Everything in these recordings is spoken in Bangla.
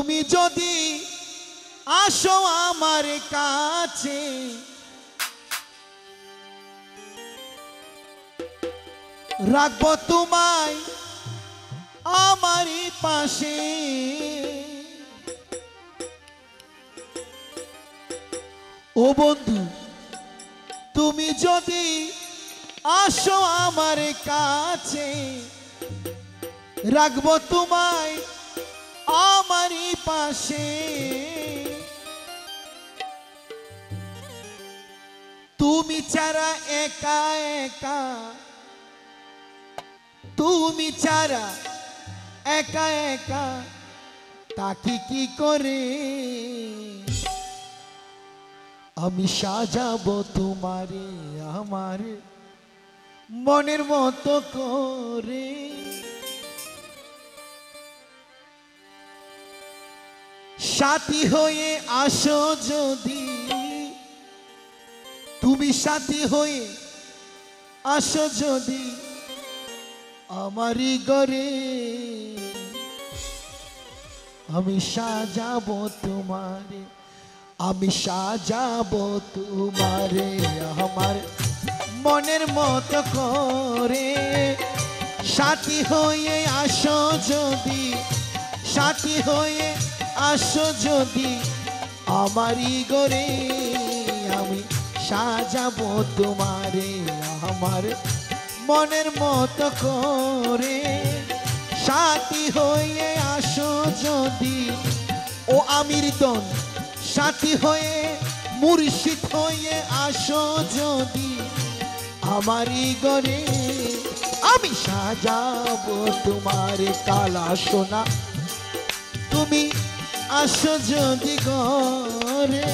তুমি যদি আসো আমার কাছে রাখবো তোমায় আমারই পাশে ও বন্ধু তুমি যদি আসো আমার কাছে রাখবো তোমায় আমারই পাশে তুমি ছাড়া একা একা তুমি ছাড়া একা একা তাকে কি করে আমি সাজাবো তোমারে আমার মনের মতো করে সাথী হয়ে আসো যদি তুমি সাথী হয়ে আসো যদি আমারই ঘরে আমি সাজাবো তোমারে আমি সাজাবো তোমারে আমার মনের মতো করে সাথী হয়ে আসো যদি সাথী হয়ে আসো যদি আমারই ঘরে আমি সাজাবো তোমারে আমার মনের মতো করে সাথী হয়ে আসো যদি ও আমির দন সাথী হয়ে মুর্শিদ হয়ে আসো যদি আমারই ঘরে আমি সাজাবো তোমারে কালা সোনা তুমি আসো যদি ঘরে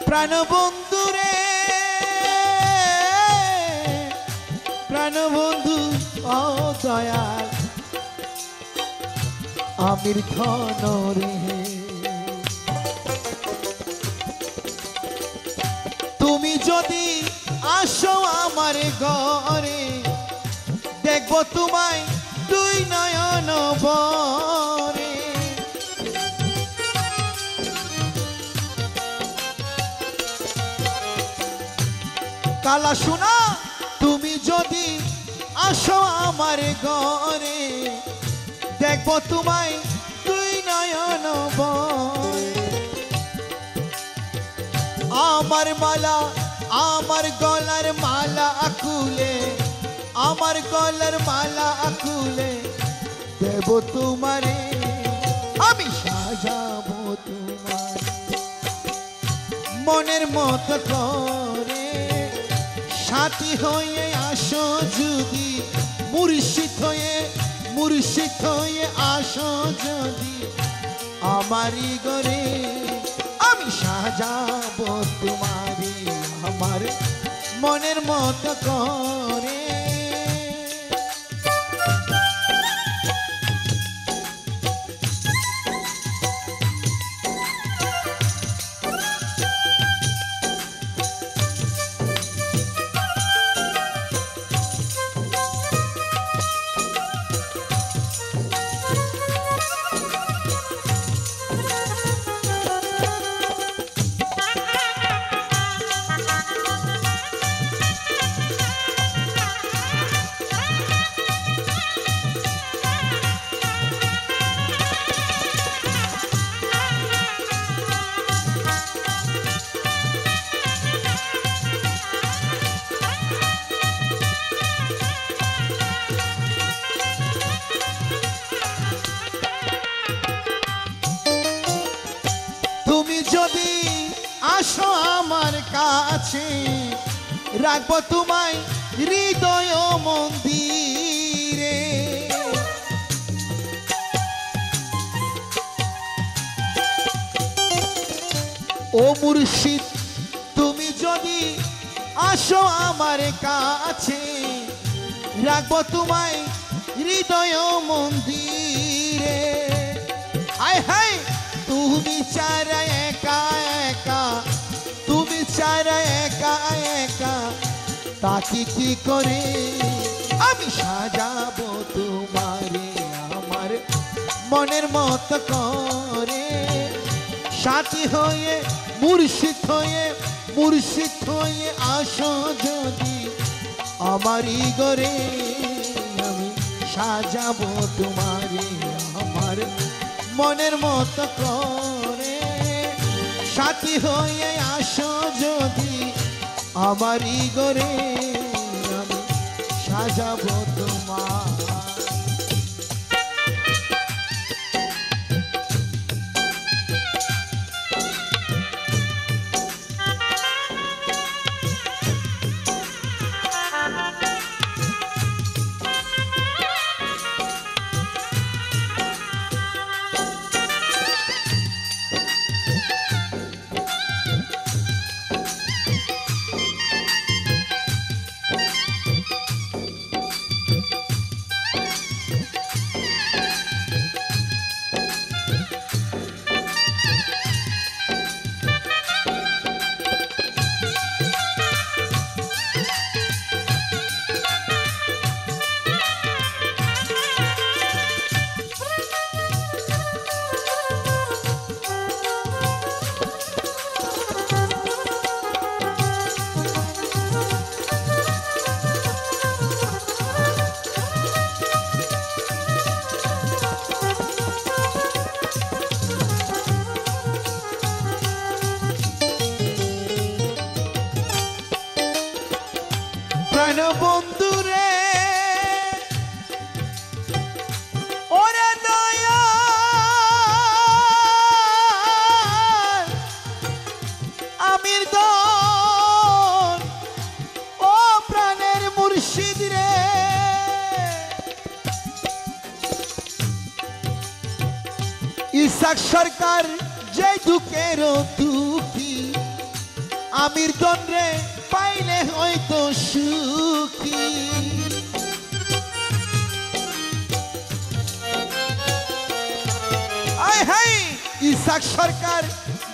প্রাণবন্ধু রে প্রাণবন্ধু ও দয়াল আমির ধন রে তুমি যদি আসো আমার ঘরে দেখবো তোমায় দুই নয়ন ভরে কালা সোনা তুমি যদি আসো আমার ঘরে দেখবো তোমায় দুই নয়ন ভরে আমার মালা আমার গলার মালা আকুলে আমার গলার মালা আকুলে দেব তোমারে আমি সাজাবো তোমার মনের মতো করে সাথী হয়ে আসো যদি মুর্শিদ হয়ে আসো যদি আমারই ঘরে আমি সাজাবো তোমারে আমার মনের মতো করে তুমি যদি আসো আমার কাছে রাখবো তোমায় হৃদয় মন্দিরে ও মুর্শিদ তুমি যদি আসো আমার কাছে রাখবো তোমায় হৃদয় মন্দিরে হায় হায় তুমি ছাড়া একা একা তুমি ছাড়া একা একা তাকে কি করে আমি সাজাবো তোমারে আমার মনের মতো করে সাথী হয়ে মুর্শিদ হয়ে আসো যদি আমারই গরে আমি সাজাবো তোমারে আমার মনের মতো করে সাথী হয়ে আসো যদি আমারই গরে আমি সাজাবো তোমার বন্ধুরে ওরে দয়া আমির দন ও প্রাণের মুর্শিদ রে ইসাক সরকার যে দুঃখের দুঃখী আমির দন রে পাইলে হয়তো সুখী আয় হাই ইসাক সরকার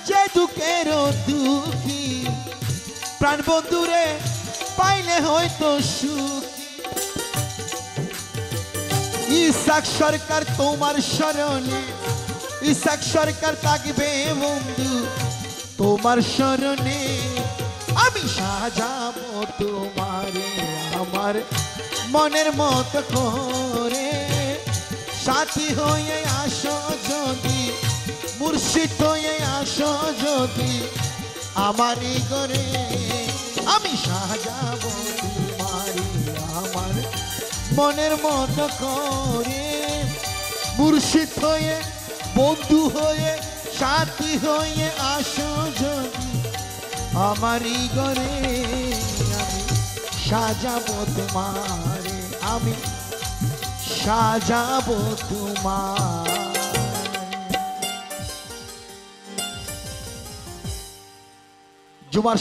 যে দুঃখের দুঃখী প্রাণ বন্ধুরে পাইলে হয়তো সুখী ইসাক সরকার তোমার শরণে ইসাক সরকার থাকবে বন্ধু তোমার শরণে আমি সাজাবো তোমারে আমার মনের মতো করে সাথী হয়ে আসো যদি মুর্শিদ হয়ে আসো যদি আমারই করে আমি সাজাবো তোমারে আমার মনের মতো করে মুর্শিদ হয়ে বন্ধু হয়ে সাথী হয়ে আসো যদি আমারই ঘরে আমি সাজাবো তোমারে আমি সাজাবো তোমার জুমার